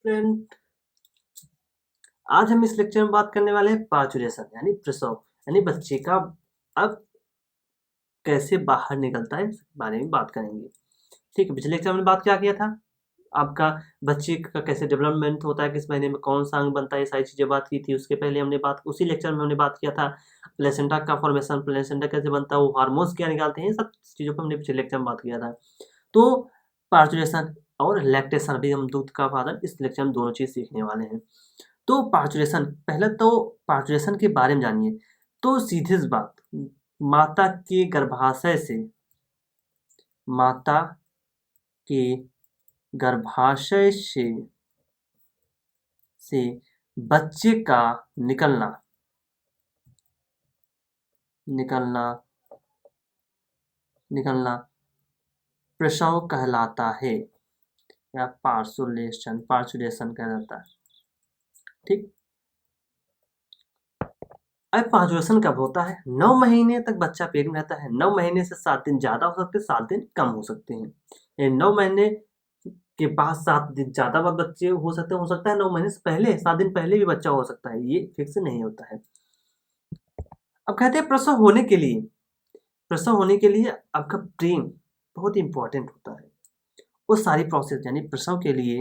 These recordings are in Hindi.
स्टूडेंट, आज हम इस लेक्चर में बात करने वाले हैं पार्चुरेशन यानी प्रसव, यानी बच्चे का अब कैसे बाहर निकलता है इस बारे में बात करेंगे। ठीक है, पिछले लेक्चर में बात क्या किया था, आपका बच्चे का कैसे डेवलपमेंट होता है, किस महीने में कौन सा अंग बनता है, ये सारी चीजें बात की थी। उसके पहले हमने बात, उसी लेक्चर में हमने बात किया था प्लेसेंटा का फॉर्मेशन, प्लेसेंटा कैसे बनता है, वो हार्मोन्स क्या निकालते हैं, सब चीजों पर हमने पिछले लेक्चर में बात किया था। तो पार्चुरेशन और लैक्टेशन, अभी हम दूध का फादर, इस लेक्चर में दोनों चीज सीखने वाले हैं। तो पार्चुरेशन, पहले तो पार्चुरेशन के बारे में जानिए। तो सीधी सी बात, माता के गर्भाशय से, माता के गर्भाशय से बच्चे का निकलना प्रसव कहलाता है, या पार्चुरेशन कहलाता है। ठीक, अब पार्चुरेशन कब होता है? 9 महीने तक बच्चा पेट में रहता है। 9 महीने से 7 दिन ज्यादा हो सकते हैं, 7 दिन कम हो सकते हैं। 9 महीने के बाद 7 दिन ज्यादा बच्चे हो सकता है 9 महीने से पहले, 7 दिन पहले भी बच्चा हो सकता है, ये फिक्स नहीं होता है। अब कहते हैं प्रसव होने के लिए आपका प्रेम बहुत इंपॉर्टेंट होता है। वो सारी प्रोसेस, यानी प्रसव के लिए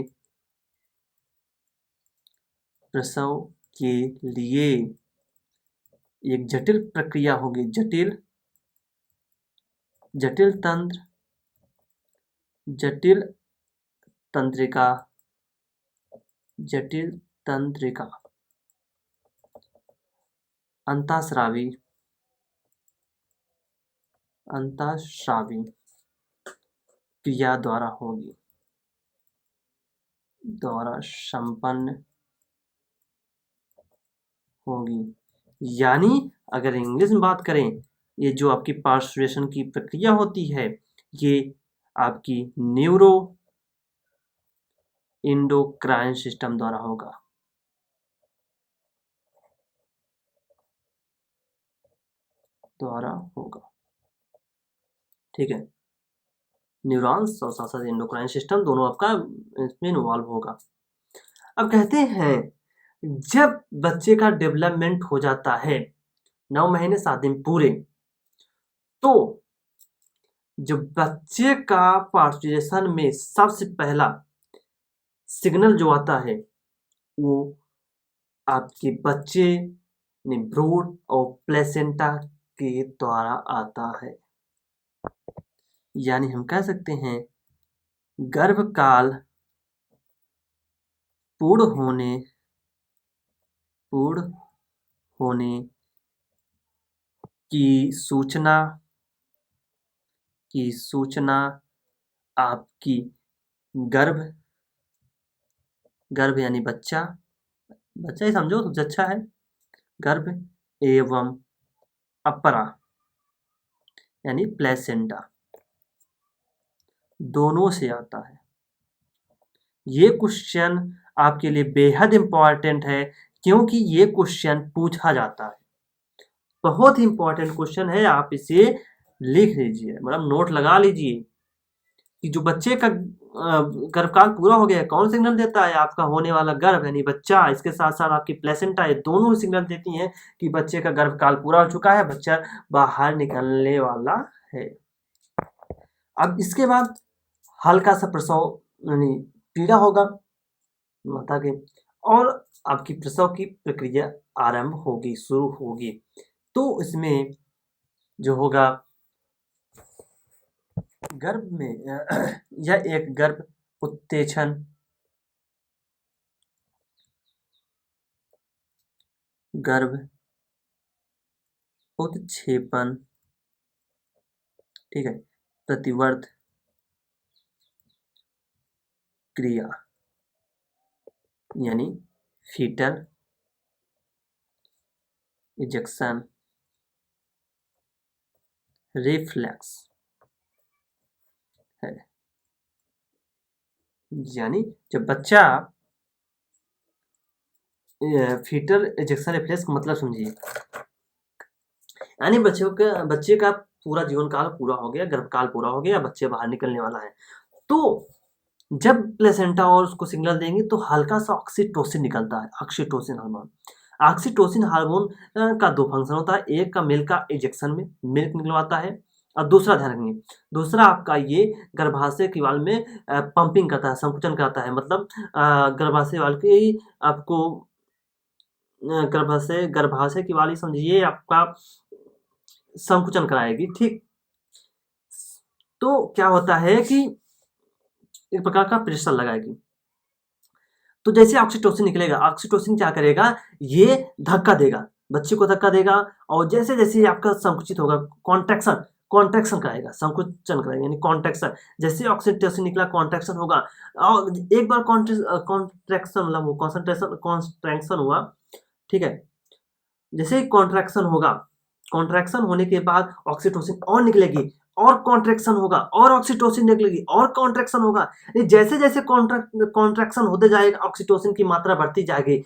एक जटिल प्रक्रिया होगी, जटिल तंत्रिका अंतःस्रावी क्रिया द्वारा संपन्न होगी। यानी अगर इंग्लिश में बात करें, ये जो आपकी पार्चुरेशन की प्रक्रिया होती है, ये आपकी न्यूरो इंडोक्राइन सिस्टम द्वारा होगा। ठीक है, न्यूरॉन्स और साथ साथ इंडोक्राइन सिस्टम दोनों आपका इसमें इन्वॉल्व होगा। अब कहते हैं जब बच्चे का डेवलपमेंट हो जाता है 9 महीने 7 दिन पूरे, तो जो बच्चे का पार्चुरेशन में सबसे पहला सिग्नल जो आता है, वो आपके बच्चे ने भ्रूण और प्लेसेंटा के द्वारा आता है। यानी हम कह सकते हैं गर्भकाल पूर्ण होने की सूचना आपकी गर्भ यानी बच्चा ही समझो तो अच्छा है, गर्भ एवं अपरा यानी प्लेसेंटा दोनों से आता है। ये क्वेश्चन आपके लिए बेहद इंपॉर्टेंट है, क्योंकि ये क्वेश्चन पूछा जाता है। बहुत ही इंपॉर्टेंट क्वेश्चन है, आप इसे लिख लीजिए, मतलब नोट लगा लीजिए कि जो बच्चे का गर्भकाल पूरा हो गया, कौन सिग्नल देता है? आपका होने वाला गर्भ यानी बच्चा, इसके साथ साथ आपकी प्लेसेंटा, ये दोनों सिग्नल देती हैं कि बच्चे का गर्भकाल पूरा हो चुका है, बच्चा बाहर निकलने वाला है। अब इसके बाद हल्का सा प्रसव यानी पीड़ा होगा माता के, और आपकी प्रसव की प्रक्रिया आरंभ होगी, शुरू होगी। तो इसमें जो होगा, गर्भ में यह एक गर्भ उत्तेजन गर्भ उत्क्षेपण, ठीक है, प्रतिवर्ध क्रिया यानी फीटल इजेक्शन रिफ्लेक्स है। यानी जब बच्चा फीटल इजेक्शन रिफ्लेक्स का मतलब समझिए, यानी बच्चे का पूरा जीवन काल पूरा हो गया, गर्भकाल पूरा हो गया, बच्चे बाहर निकलने वाला है। तो जब प्लेसेंटा और उसको सिग्नल देंगे तो हल्का सा ऑक्सीटोसिन निकलता है, ऑक्सीटोसिन हार्मोन। ऑक्सीटोसिन हार्मोन का दो फंक्शन होता है, एक का मिल्क का इजेक्शन में मिल्क निकलवाता है, और दूसरा ध्यान रखिए, दूसरा आपका ये गर्भाशय की वाल में पंपिंग करता है, संकुचन करता है, मतलब गर्भाशय वाल की आपको गर्भाशय गर्भाशय की वाली समझिए आपका संकुचन कराएगी, ठीक। तो क्या होता है कि एक प्रकार का प्रेशर लगाएगी। तो जैसे ऑक्सीटोसिन निकलेगा, ऑक्सीटोसिन क्या करेगा, ये धक्का देगा, बच्चे को धक्का देगा, और जैसे जैसे आपका संकुचित होगा, कॉन्ट्रैक्शन कॉन्ट्रैक्शन कराएगा, संकुचन कराएगा, यानी कॉन्ट्रैक्शन। जैसे ऑक्सीटोसिन निकला, कॉन्ट्रैक्शन होगा, और एक बार कॉन्ट्रैक्शन मतलब वो कॉन्ट्रैक्शन हुआ, ठीक है। जैसे कॉन्ट्रैक्शन होगा, कॉन्ट्रैक्शन होने के बाद ऑक्सीटोसिन और निकलेगी, और कॉन्ट्रैक्शन होगा, और ऑक्सीटोसिन निकलेगी, और कॉन्ट्रैक्शन होगा। जैसे जैसे कॉन्ट्रैक्शन होते जाएगा, ऑक्सीटोसिन की मात्रा बढ़ती जाएगी।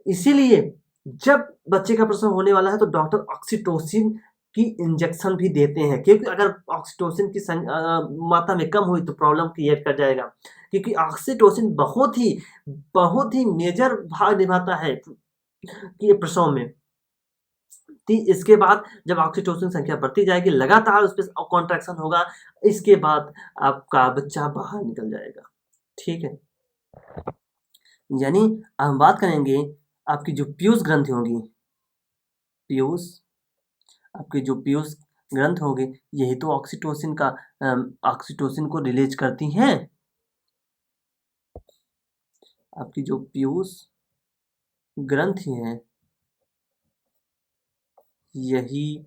इसीलिए जब बच्चे का प्रसव होने वाला है तो डॉक्टर ऑक्सीटोसिन की इंजेक्शन भी देते हैं, क्योंकि अगर ऑक्सीटोसिन की मात्रा में कम हुई तो प्रॉब्लम क्रिएट कर जाएगा, क्योंकि ऑक्सीटोसिन बहुत ही मेजर भाग निभाता है कि प्रसव में। इसके बाद जब ऑक्सीटोसिन संख्या बढ़ती जाएगी, लगातार उस पर कॉन्ट्रैक्शन होगा, इसके बाद आपका बच्चा बाहर निकल जाएगा, ठीक है। यानी हम बात करेंगे आपकी जो पीयूष ग्रंथि होंगी, पीयूष आपकी जो पीयूष ग्रंथ होंगे, यही तो ऑक्सीटोसिन का ऑक्सीटोसिन को रिलीज करती हैं। आपकी जो पीयूष ग्रंथि है, यही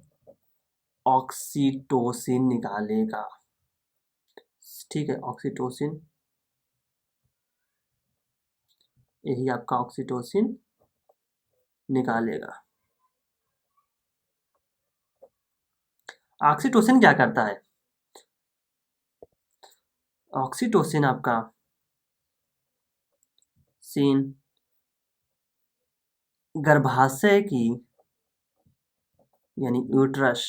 ऑक्सीटोसिन निकालेगा, ठीक है। ऑक्सीटोसिन, यही आपका ऑक्सीटोसिन निकालेगा। ऑक्सीटोसिन क्या करता है, ऑक्सीटोसिन आपका सीन गर्भाशय की यानी यूटेरस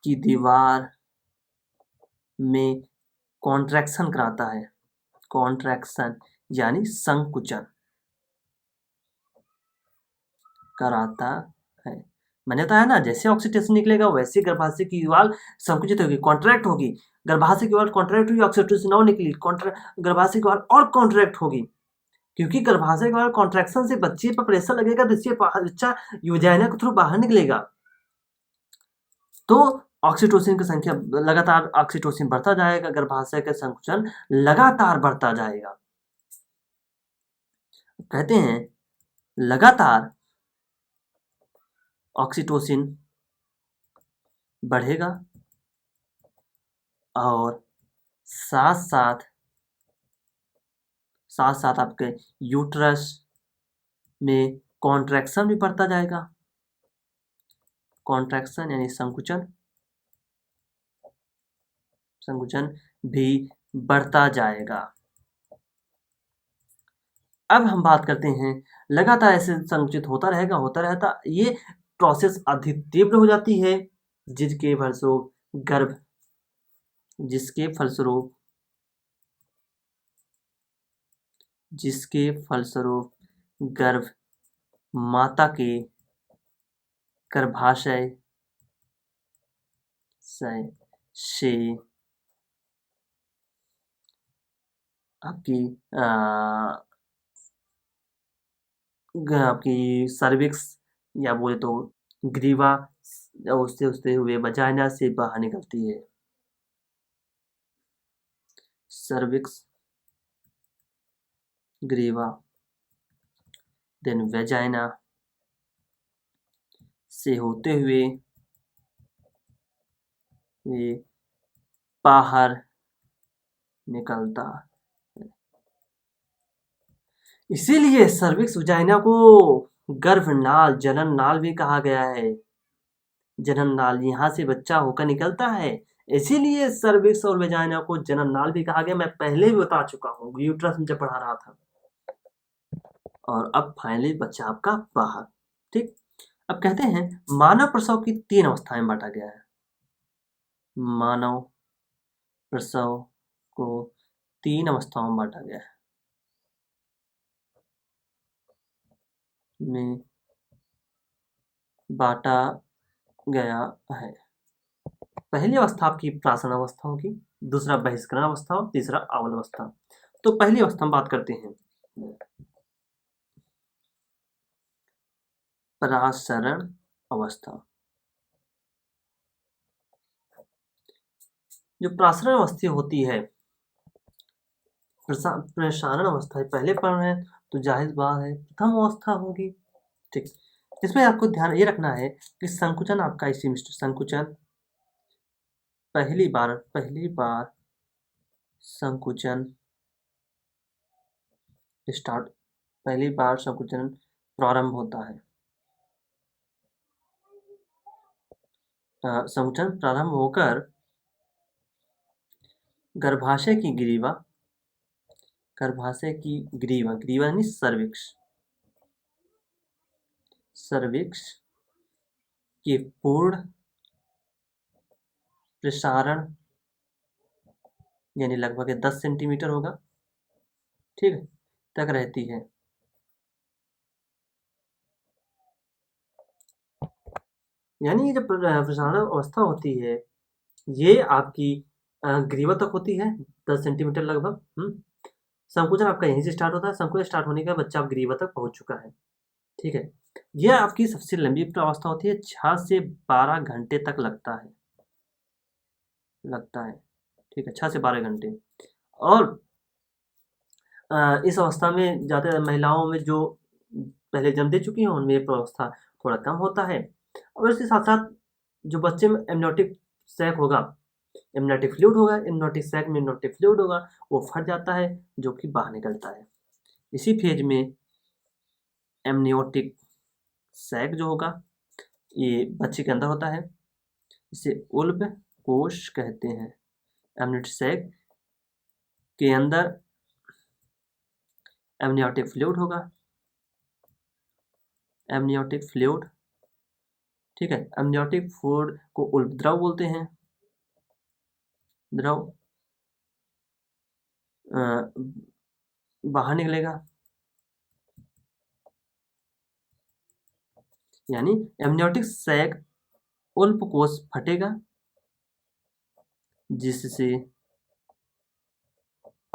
की दीवार में कॉन्ट्रैक्शन कराता है, कॉन्ट्रैक्शन यानी संकुचन कराता है। मैंने बताया ना, जैसे ऑक्सीटोसिन निकलेगा वैसे गर्भाशय की दीवार संकुचित होगी, कॉन्ट्रैक्ट होगी, गर्भाशय की दीवार कॉन्ट्रैक्ट हुई, ऑक्सीटोसिन और निकली, गर्भाशय की दीवार और कॉन्ट्रैक्ट होगी, क्योंकि गर्भाशय के बाद कॉन्ट्रैक्शन से बच्चे पर प्रेशर लगेगा तो इससे बच्चा यूजाइना के थ्रू बाहर निकलेगा। तो ऑक्सीटोसिन की संख्या लगातार, ऑक्सीटोसिन बढ़ता जाएगा, गर्भाशय का संकुचन लगातार बढ़ता जाएगा। कहते हैं लगातार ऑक्सीटोसिन बढ़ेगा और साथ साथ आपके यूट्रस में कॉन्ट्रैक्शन भी बढ़ता जाएगा, कॉन्ट्रैक्शन यानी संकुचन भी बढ़ता जाएगा। अब हम बात करते हैं, लगातार ऐसे संकुचित होता रहेगा, ये प्रोसेस अधिक तीव्र हो जाती है, जिसके फलस्वरूप गर्भ माता के गर्भाशय से आपकी सर्विक्स या बोले तो ग्रीवा उससे हुए वजाइना से बाहर निकलती है। सर्विक्स, ग्रीवा, देन वजाइना से होते हुए ये बाहर निकलता है। इसीलिए सर्विक्स वजाइना को गर्भनाल, जनन नाल भी कहा गया है। जनन नाल, यहाँ से बच्चा होकर निकलता है, इसीलिए सर्विक्स और वजाइना को जनन नाल भी कहा गया। मैं पहले भी बता चुका हूँ यूट्रस में जब पढ़ा रहा था। और अब फाइनली बच्चा आपका बाहर, ठीक। अब कहते हैं मानव प्रसव की 3 अवस्थाएं बांटा गया है। मानव प्रसव को 3 अवस्थाओं में बांटा गया है में बांटा गया है। पहली अवस्था आपकी प्राशन अवस्था होगी, दूसरा बहिष्करण अवस्था और तीसरा आवल अवस्था। तो पहली अवस्था में बात करते हैं प्रासरण अवस्था। जो प्रासरण अवस्था होती है, प्रसारण अवस्था पहले पढ़ रहे हैं तो जाहिर बात है प्रथम अवस्था होगी। ठीक, इसमें आपको ध्यान ये रखना है कि संकुचन आपका इसी मिस्टर संकुचन पहली बार संकुचन स्टार्ट, पहली बार संकुचन प्रारंभ होता है। संकुचन प्रारंभ होकर गर्भाशय की ग्रीवा यानी सर्विक्स के पूर्ण प्रसारण यानी लगभग 10 सेंटीमीटर होगा, ठीक है, तक रहती है। यानी जब प्रसारण अवस्था होती है ये आपकी ग्रीवा तक होती है 10 सेंटीमीटर लगभग। संकुचन आपका यहीं से स्टार्ट होता है, संकुचन स्टार्ट होने के बाद बच्चा ग्रीवा तक पहुंच चुका है, ठीक है। यह आपकी सबसे लंबी अवस्था होती है, 6 से 12 घंटे तक लगता है, ठीक है, 6 से 12 घंटे। और इस अवस्था में ज़्यादा महिलाओं में जो पहले जन्म दे चुकी हैं उनमें अवस्था थोड़ा कम होता है। और इसके साथ साथ जो बच्चे में एमनियोटिक सैक होगा, एमनियोटिक फ्लूइड होगा, एमनियोटिक सैक में एमनियोटिक फ्लूइड होगा, वो फट जाता है जो कि बाहर निकलता है। इसी फेज में एमनियोटिक सैक जो होगा ये बच्चे के अंदर होता है, इसे उल्ब कोश कहते हैं। एमनियोटिक सैक के अंदर एमनियोटिक फ्लूइड होगा, एमनियोटिक फ्लूइड, ठीक है। एमनियोटिक फ्लूइड को उल्ब द्रव बोलते हैं, द्रव बाहर निकलेगा, यानी एमनियोटिक सैक उल्ब कोश फटेगा जिससे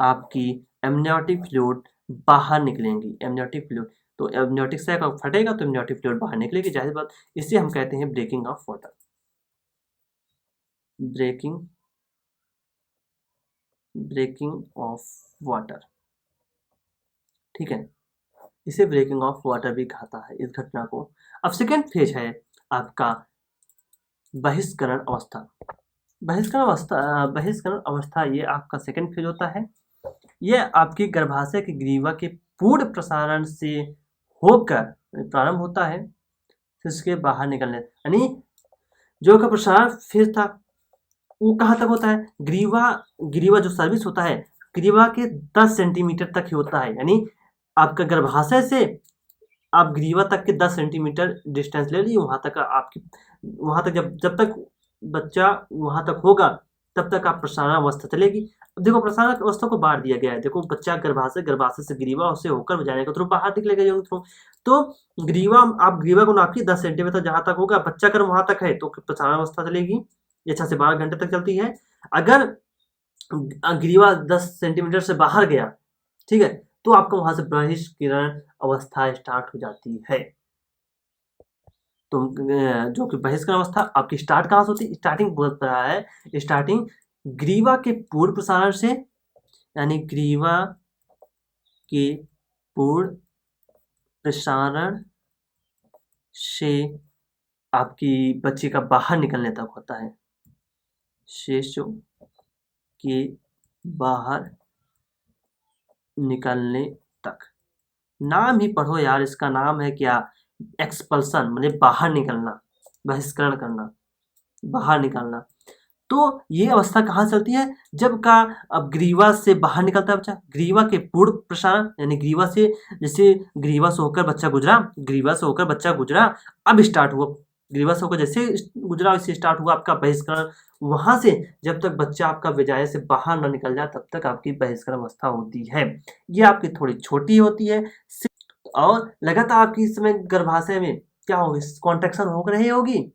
आपकी एमनियोटिक फ्लूइड बाहर निकलेंगी। एमनियोटिक फ्लूइड तो एमनियोटिक सैक फटेगा तो एमनियोटिक फ्लूइड बाहर निकलेगी, जाहिर बात। इसे हम कहते हैं breaking of water, breaking of water, ठीक है। इसे ब्रेकिंग ऑफ वाटर भी कहता है इस घटना को। अब सेकेंड फेज है आपका बहिष्करण अवस्था। बहिष्करण अवस्था ये आपका सेकेंड फेज होता है। ये आपकी गर्भाशय की ग्रीवा के पूर्ण प्रसारण से होकर प्रारंभ होता है, फिर उसके बाहर निकलने, यानी जो का प्रसारण फेज था वो कहाँ तक होता है, ग्रीवा जो सर्विस होता है ग्रीवा के 10 सेंटीमीटर तक ही होता है। यानी आपका गर्भाशय से आप ग्रीवा तक के 10 सेंटीमीटर डिस्टेंस ले लीजिए, वहां तक जब तक बच्चा वहां तक होगा तब तक आप प्रसारण अवस्था चलेगी। अब देखो प्रसारण अवस्था को बांट दिया गया है, देखो बच्चा गर्भाशय से ग्रीवा से होकर जाने के थ्रू बाहर निकलेगा यूं थ्रू। तो ग्रीवा को नापिए 10 सेंटीमीटर जहां तक होगा, बच्चा अगर वहां तक है तो प्रसारण अवस्था चलेगी, ये 6 से 12 घंटे तक चलती है। अगर ग्रीवा 10 सेंटीमीटर से बाहर गया, ठीक है, तो आपको वहां से बहिष्करण अवस्था स्टार्ट हो जाती है। तो जो कि बहिष्करण अवस्था आपकी स्टार्ट कहाँ से होती है, स्टार्टिंग बोल रहा है, स्टार्टिंग ग्रीवा के पूर्ण प्रसारण से, यानी ग्रीवा के पूर्ण प्रसारण से आपकी बच्चे का बाहर निकलने तक होता है, शिशु के बाहर निकलने तक। नाम ही पढ़ो यार, इसका नाम है क्या, एक्सपल्सन, माने बाहर निकलना, बहिष्करण करना, बाहर निकलना। तो ये अवस्था कहाँ चलती है, जब का अब ग्रीवा से बाहर निकलता है बच्चा, ग्रीवा के पूर्ण प्रसारण, यानी ग्रीवा से, जैसे ग्रीवा से होकर बच्चा गुजरा, अब स्टार्ट हुआ, ग्रीवा से होकर जैसे गुजरा वैसे स्टार्ट हुआ आपका बहिष्करण वहां से जब तक बच्चा आपका विजाय से बाहर ना निकल जाए तब तक आपकी बहिष्करण अवस्था होती है। ये आपकी थोड़ी छोटी होती है और लगातार आपकी इस समय गर्भाशय में क्या होगी, कॉन्ट्रैक्शन हो रही होगी।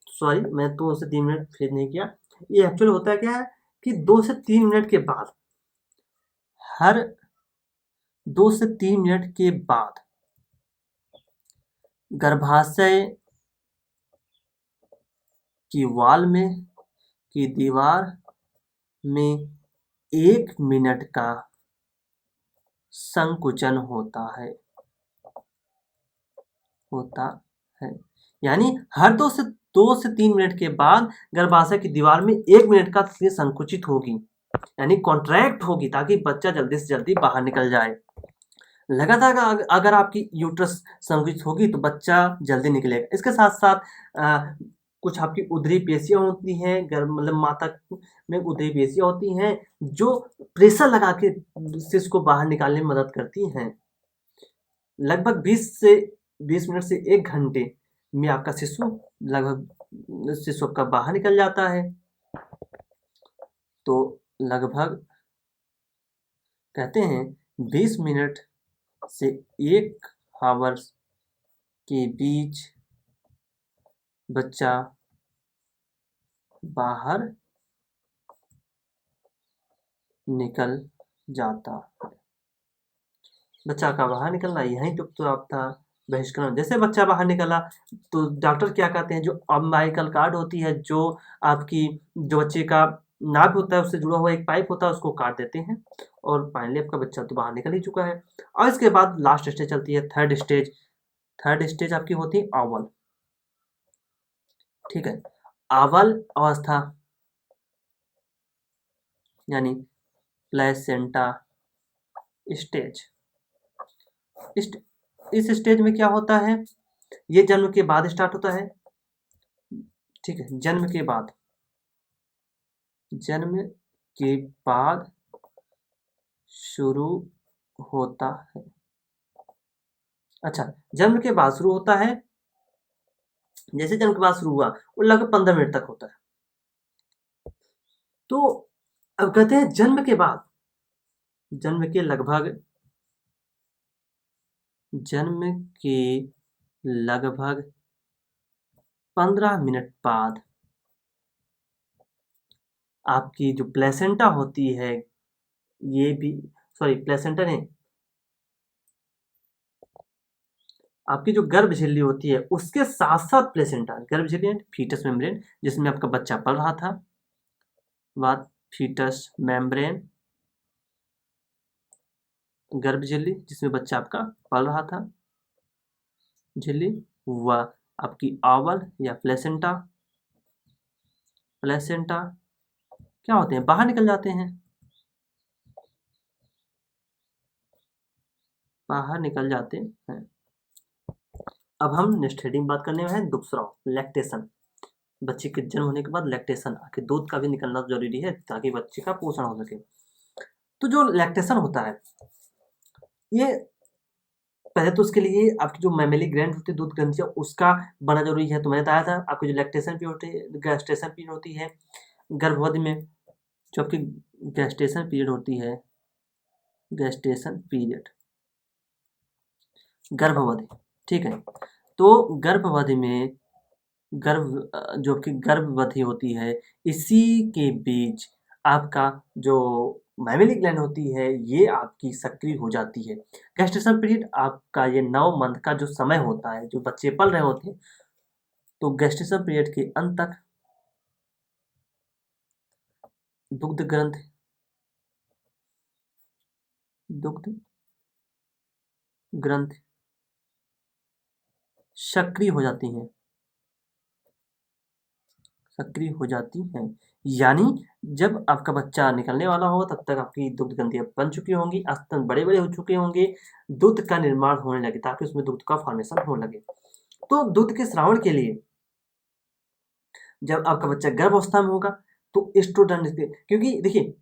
सॉरी, मैं 2 से 3 मिनट फिर नहीं किया। ये एक्चुअली होता है क्या है कि 2 से 3 मिनट के बाद, हर 2 से 3 मिनट के बाद गर्भाशय की वॉल में, की दीवार में 1 मिनट का संकुचन होता है। यानी हर 2 से 3 मिनट के बाद गर्भाशय की दीवार में 1 मिनट का संकुचित होगी, यानी कॉन्ट्रैक्ट होगी, ताकि बच्चा जल्दी से जल्दी बाहर निकल जाए। लगातार अगर आपकी यूट्रस संकुचित होगी तो बच्चा जल्दी निकलेगा। इसके साथ साथ कुछ आपकी उदरी पेशियां होती हैं, मतलब माता में उदरी पेशियां होती हैं जो प्रेशर लगा के शिशु को बाहर निकालने में मदद करती हैं। लगभग 20 मिनट से 1 घंटे में आपका शिशु आपका बाहर निकल जाता है। तो लगभग कहते हैं 20 मिनट से 1 आवर्स के बीच बच्चा बाहर निकल जाता है। बच्चा का बाहर निकलना यहीं तो आपका बहिष्करण। जैसे बच्चा बाहर निकला तो डॉक्टर क्या कहते हैं, जो अम्बाइकल कार्ड होती है, जो आपकी जो बच्चे का नाभि होता है उससे जुड़ा हुआ एक पाइप होता है, उसको काट देते हैं और फाइनली आपका बच्चा तो बाहर निकल ही चुका है। और इसके बाद लास्ट स्टेज चलती है थर्ड स्टेज। थर्ड स्टेज आपकी होती है ओवल। ठीक है, ओवल अवस्था यानी प्लेसेंटा स्टेज। इस स्टेज में क्या होता है, ये जन्म के बाद स्टार्ट होता है। ठीक है, जन्म के बाद शुरू होता है। अच्छा, जन्म के बाद शुरू होता है। जैसे जन्म के बाद शुरू हुआ वो लगभग 15 मिनट तक होता है। तो अब कहते हैं जन्म के बाद, जन्म के 15 मिनट बाद आपकी जो प्लेसेंटा होती है, ये भी सॉरी प्लेसेंटा नहीं, आपकी जो गर्भ झिल्ली होती है उसके साथ साथ प्लेसेंटा, गर्भ झिल्ली फीटस मेम्ब्रेन जिसमें आपका बच्चा पल रहा था, बात फीटस मेम्ब्रेन, गर्भ झिल्ली जिसमें बच्चा आपका पल रहा था, झिल्ली व आपकी ओवल या प्लेसेंटा क्या होते हैं, बाहर निकल जाते हैं, बाहर निकल जाते हैं। अब हम नेक्स्ट हेडिंग बात करने वाले हैं दुग्धस्राव, लैक्टेशन। बच्चे के जन्म होने के बाद लैक्टेशन, आखिर दूध का भी निकलना जरूरी है ताकि बच्चे का पोषण हो सके। तो जो लैक्टेशन होता है, ये पहले तो उसके लिए आपकी जो मैमेली ग्लैंड होती है, दूध ग्रंथियां, उसका बना जरूरी है। तो मैंने बताया था आपकी जो लैक्टेशन पीरियड होती है, गैस्टेशन पीरियड होती है गर्भवती में, जो आपकी गैस्टेशन पीरियड होती है, गैस्टेशन पीरियड गर्भवती। ठीक है, तो गर्भवती में जो कि गर्भवती होती है, इसी के बीच आपका जो मैमेली ग्लैंड होती है ये आपकी सक्रिय हो जाती है। गैस्टेशन पीरियड आपका ये 9 मंथ का जो समय होता है, जो बच्चे पल रहे होते हैं, तो गैस्टेशन पीरियड के अंत तक दुग्ध ग्रंथि सक्रिय हो जाती हैं, सक्रिय हो जाती हैं। यानी जब आपका बच्चा निकलने वाला होगा तब तक आपकी दुग्ध ग्रंथियां बन चुकी होंगी, स्तन बड़े बड़े हो चुके होंगे, दूध का निर्माण होने लगे ताकि उसमें दूध का फॉर्मेशन होने लगे। तो दूध के श्रावण के लिए जब आपका बच्चा गर्भावस्था में होगा तो एस्ट्रोजन, क्योंकि देखिए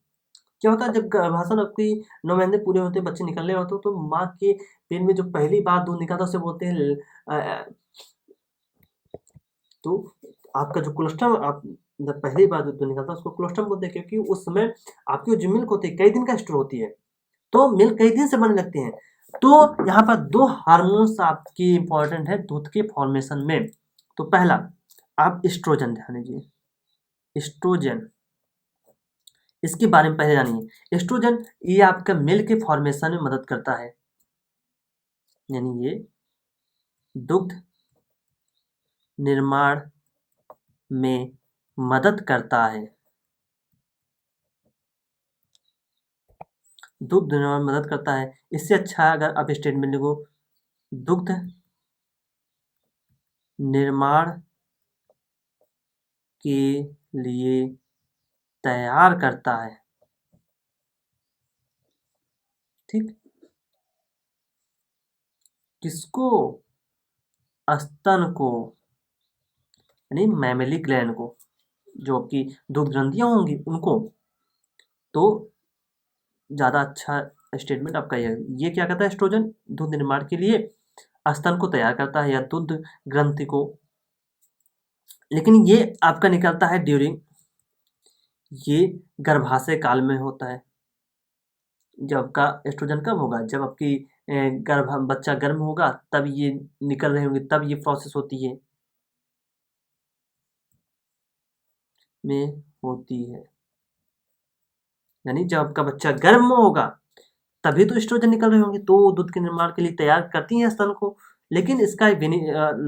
क्या होता है, जब गर्भाशय आपकी 9 महीने पूरे होते हैं, बच्चे निकलने होते हैं, तो माँ के पेट में जो पहली बार दूध निकलता है उसे बोलते हैं तो आपका जो कोलेस्ट्रॉल आप जब पहली बार दूध निकलता है उसको कोलेस्ट्रॉल बोलते हैं, क्योंकि उस समय आपकी जो मिल्क होती है कई दिन का स्टोर होती है, तो मिल्क कई दिन से बनने लगती है। तो यहाँ पर दो हार्मोन्स आपकी इंपॉर्टेंट है दूध के फॉर्मेशन में। तो पहला आप एस्ट्रोजन ध्यान दीजिए, एस्ट्रोजन, इसके बारे में पहले जानिए। एस्ट्रोजन ये आपका मिल्क के फॉर्मेशन में मदद करता है, यानी ये दुग्ध निर्माण में मदद करता है, दुग्ध निर्माण में मदद करता है। इससे अच्छा अगर आप स्टेटमेंट लिखो, दुग्ध निर्माण के लिए तैयार करता है, ठीक, किसको, स्तन को, यानी मैमेली ग्लैंड को, जो आपकी दुग्ध ग्रंथियां होंगी उनको। तो ज़्यादा अच्छा स्टेटमेंट आपका ये क्या कहता है, एस्ट्रोजन दूध निर्माण के लिए स्तन को तैयार करता है या दूध ग्रंथि को। लेकिन ये आपका निकलता है ड्यूरिंग, ये गर्भाशय काल में होता है। जब का एस्ट्रोजन कब होगा, जब आपकी बच्चा गर्म होगा तब ये निकल रहे होंगे, तब ये प्रोसेस होती है, में होती है। यानी जब आपका बच्चा गर्म होगा तभी तो एस्ट्रोजन निकल रहे होंगे, तो दूध के निर्माण के लिए तैयार करती हैं स्तन को। लेकिन इसका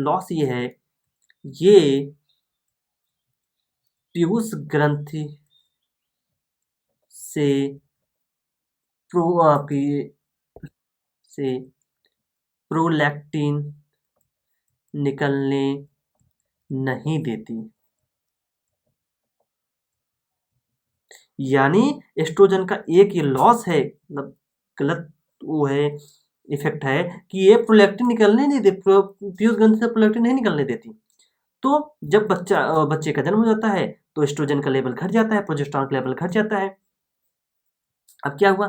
लॉस ये है, ये पीयूष ग्रंथि से आपकी से प्रोलैक्टिन निकलने नहीं देती। यानी एस्ट्रोजन का एक ये लॉस है, मतलब गलत वो है, इफेक्ट है कि ये प्रोलैक्टिन निकलने नहीं दे, पीयूष ग्रंथि से प्रोलैक्टिन नहीं निकलने देती। तो जब बच्चे का जन्म हो जाता है तो एस्ट्रोजन का लेवल घट जाता है, प्रोजेस्टेरॉन का लेवल घट जाता है। अब क्या हुआ,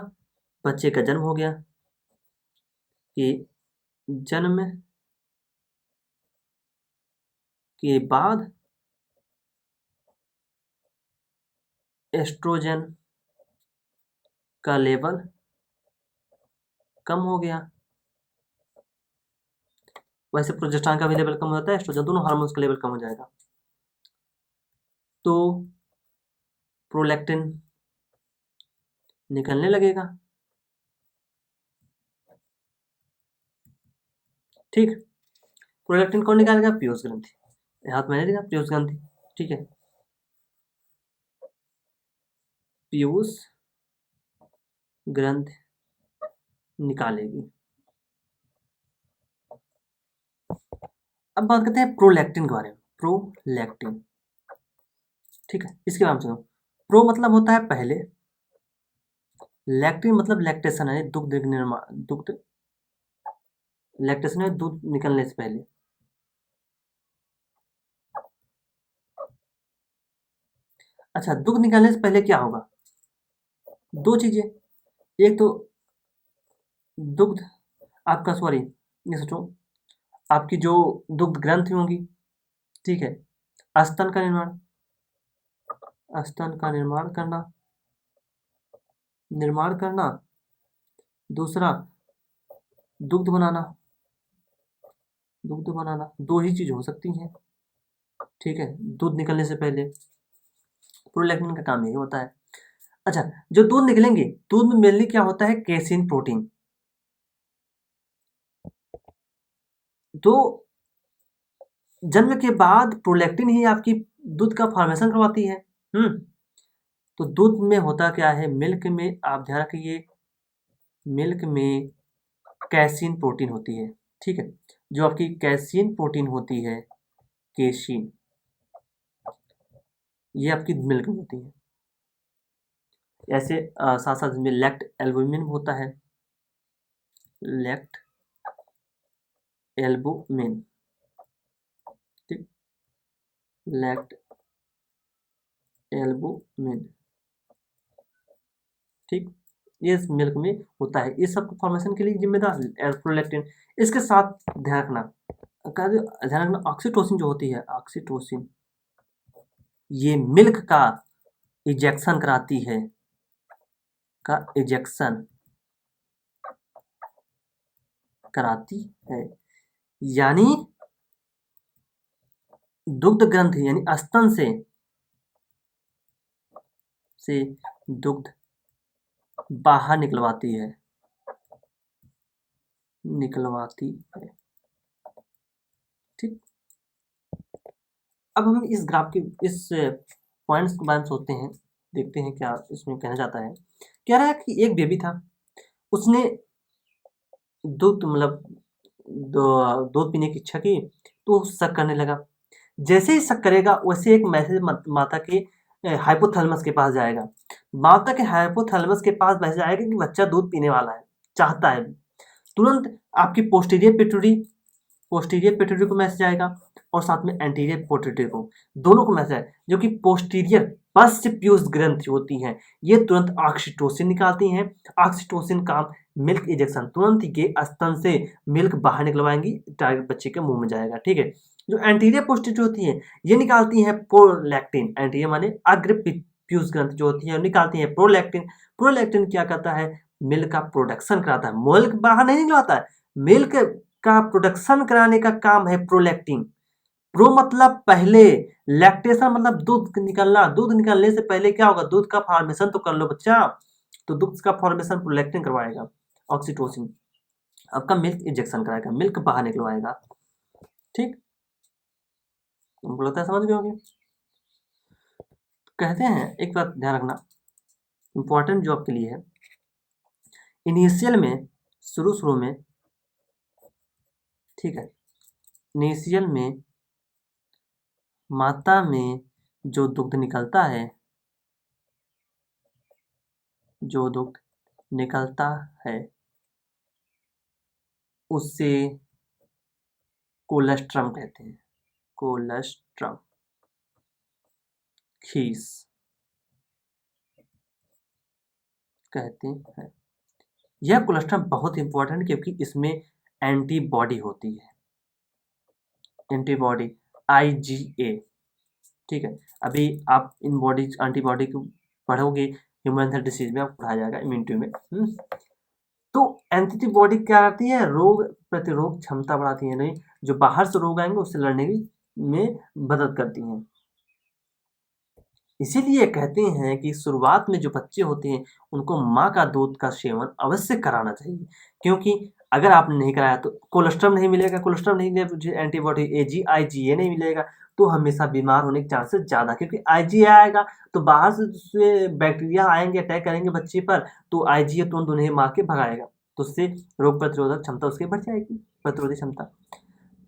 बच्चे का जन्म हो गया, कि जन्म के बाद एस्ट्रोजन का लेवल कम हो गया। वैसे प्रोजेस्टेरॉन का भी लेवल कम हो जाता है, एस्ट्रोजन, दोनों हार्मोन्स का लेवल कम हो जाएगा, तो प्रोलैक्टिन निकलने लगेगा, ठीक। प्रोलैक्टिन कौन निकालेगा, पीयूष ग्रंथि, हाथ मैंने लिखा पीयूष ग्रंथि, ठीक है, पीयूष ग्रंथि निकालेगी। अब बात करते हैं प्रोलैक्टिन के बारे में, प्रोलैक्टिन, ठीक है, इसके बारे में सुनो। प्रो मतलब होता है पहले, लैक्टिन मतलब लैक्टेशन है, दुग्ध निर्माण, दुग्ध, लैक्टेशन है दूध निकलने से पहले। अच्छा, दुग्ध निकलने से पहले क्या होगा, दो चीजें, एक तो दुग्ध आपका, सॉरी ये सोचो, आपकी जो दुग्ध ग्रंथि होंगी, ठीक है, स्तन का निर्माण, स्तन का निर्माण करना, दूसरा दुग्ध बनाना, दुग्ध बनाना, दो ही चीज हो सकती हैं, ठीक है, दूध निकलने से पहले। प्रोलैक्टिन का काम यही होता है। अच्छा, जो दूध निकलेंगे, दूध में मेनली क्या होता है, केसिन प्रोटीन। तो जन्म के बाद प्रोलैक्टिन ही आपकी दूध का फॉर्मेशन करवाती है। तो दूध में होता क्या है, मिल्क में आप ध्यान रखिए, मिल्क में कैसीन प्रोटीन होती है, ठीक है, जो आपकी कैसीन प्रोटीन होती है, केसिन, ये आपकी मिल्क में होती है। ऐसे साथ साथ में लैक्ट एल्बुमिन होता है, लैक्ट एल्बुमिन, ठीक, लैक्ट एल्बुमिन, ठीक, ये इस मिल्क में होता है। इस सब फॉर्मेशन के लिए जिम्मेदार प्रोलैक्टिन। इसके साथ ध्यान रखना, ऑक्सीटोसिन जो होती है, ऑक्सीटोसिन, ये मिल्क का इजेक्शन कराती है, का इजेक्शन कराती है, यानी दुग्ध ग्रंथि यानी स्तन से दुग्ध बाहर निकलवाती है, ठीक। अब हम इस ग्राफ के इस पॉइंट्स के बारे में सोचते हैं, देखते हैं क्या इसमें कहना चाहता है। कह रहा है कि एक बेबी था, उसने दूध मतलब दूध पीने की इच्छा की तो शक करने लगा। जैसे ही शक करेगा वैसे एक मैसेज माता के हाइपोथैलेमस के पास जाएगा। माता के हाइपोथैलेमस के पास मैसेज आएगा कि बच्चा दूध पीने वाला है, चाहता है। तुरंत आपकी पोस्टीरियर पिट्यूटरी को मैसेज आएगा और साथ में एंटीरियर पिट्यूटरी को, दोनों को मैसेज आएगा। जो कि पोस्टीरियर पश्च पीयूष ग्रंथि होती हैं, ये तुरंत ऑक्सीटोसिन निकालती हैं। ऑक्सीटोसिन काम मिल्क इंजेक्शन, तुरंत ये स्तन से मिल्क बाहर निकलवाएंगी, टारगेट बच्चे के मुंह में जाएगा, ठीक है। जो एंटीरियर पोस्टीरियर होती है ये निकालती हैं प्रोलैक्टिन, एंटीरियर माने अग्र पीयूष ग्रंथि जो होती है निकालती है प्रोलैक्टिन। प्रोलैक्टिन क्या करता है, मिल्क का प्रोडक्शन कराता है, मिल्क बाहर नहीं निकलवाता है, मिल्क का प्रोडक्शन कराने का काम है प्रोलैक्टिन। प्रो मतलब पहले, लैक्टेशन मतलब दूध निकलना, दूध निकलने से पहले क्या होगा, दूध का फॉर्मेशन तो कर लो बच्चा, तो दूध का फॉर्मेशन प्रोलैक्टिन करवाएगा ऑक्सीटोसिन, आपका मिल्क इंजेक्शन कराएगा, मिल्क बाहर निकलवाएगा, ठीक। तुमको लगता है समझ गए होंगे। कहते हैं एक बात ध्यान रखना, इंपॉर्टेंट जो आपके लिए है, इनिशियल में शुरू में, ठीक है, इनिशियल में माता में जो दुग्ध निकलता है, उससे कोलेस्ट्रम कहते हैं, कोलेस्ट्रम, खीस कहते हैं। यह कोलेस्ट्रम बहुत इंपॉर्टेंट क्योंकि इसमें एंटीबॉडी होती है, एंटीबॉडी IgA, ठीक है। अभी आप इन बॉडी एंटीबॉडी को पढ़ोगे ह्यूमन डिसीज में, आपको पढ़ाया जाएगा इम्यूनिटी में। तो एंटीबॉडी क्या करती है, रोग प्रतिरोध क्षमता बढ़ाती है, नहीं जो बाहर से रोग आएंगे उससे लड़ने में मदद करती हैं। इसीलिए कहते हैं कि शुरुआत में जो बच्चे होते हैं उनको माँ का दूध का सेवन अवश्य कराना चाहिए, क्योंकि अगर आपने नहीं कराया तो कोलेस्ट्रॉल नहीं मिलेगा, कोलेस्ट्रॉल नहीं मिलेगा, एंटीबॉडी IgA नहीं मिलेगा, तो हमेशा बीमार होने के चांसेस ज़्यादा, क्योंकि IgA आएगा तो बाहर से बैक्टीरिया आएंगे, अटैक करेंगे बच्चे पर, तो IgA तुरंत उन्हें मार के भगाएगा, तो उससे रोग प्रतिरोधक क्षमता उसकी बढ़ जाएगी, प्रतिरोधी क्षमता।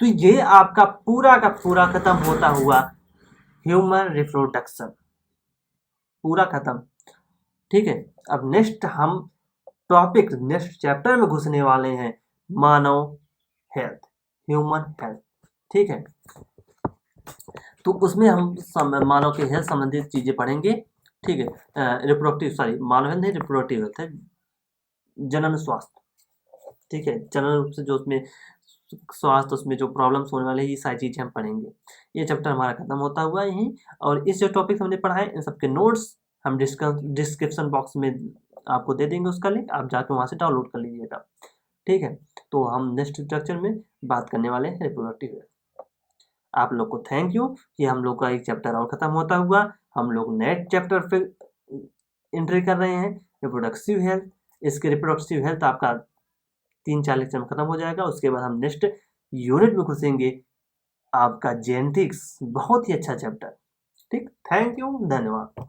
तो ये आपका पूरा का पूरा खत्म होता हुआ ह्यूमन रिप्रोडक्शन, पूरा खत्म, ठीक है। अब नेक्स्ट हम टॉपिक नेक्स्ट चैप्टर में घुसने वाले हैं, मानव हेल्थ, ह्यूमन हेल्थ, ठीक है। तो उसमें हम मानव के हेल्थ संबंधित चीजें पढ़ेंगे, ठीक है। मानव हेल्थ नहीं, रिप्रोडक्टिव हेल्थ है, जनन स्वास्थ्य, ठीक है। जनन रूप से जो उसमें स्वास्थ्य, उसमें जो प्रॉब्लम्स होने वाले ये सारी चीजें हम पढ़ेंगे। ये चैप्टर हमारा खत्म होता हुआ यहीं, और इस जो टॉपिक हमने पढ़ा है इन सबके नोट्स हम डिस्क्रिप्शन बॉक्स में आपको दे देंगे, उसका लिंक आप जाकर वहाँ से डाउनलोड कर लीजिएगा, ठीक है। तो हम नेक्स्ट लेक्चर में बात करने वाले हैं रिप्रोडक्टिव हेल्थ। आप लोग को थैंक यू कि हम लोग का एक चैप्टर और खत्म होता हुआ हम लोग नेक्स्ट चैप्टर पे एंट्री कर रहे हैं, रिप्रोडक्टिव हेल्थ। इसके रिप्रोडक्टिव हेल्थ आपका 3-4 लेक्चर में खत्म हो जाएगा। उसके बाद हम नेक्स्ट यूनिट में घुसेंगे, आपका जेनेटिक्स, बहुत ही अच्छा चैप्टर, ठीक। थैंक यू, धन्यवाद।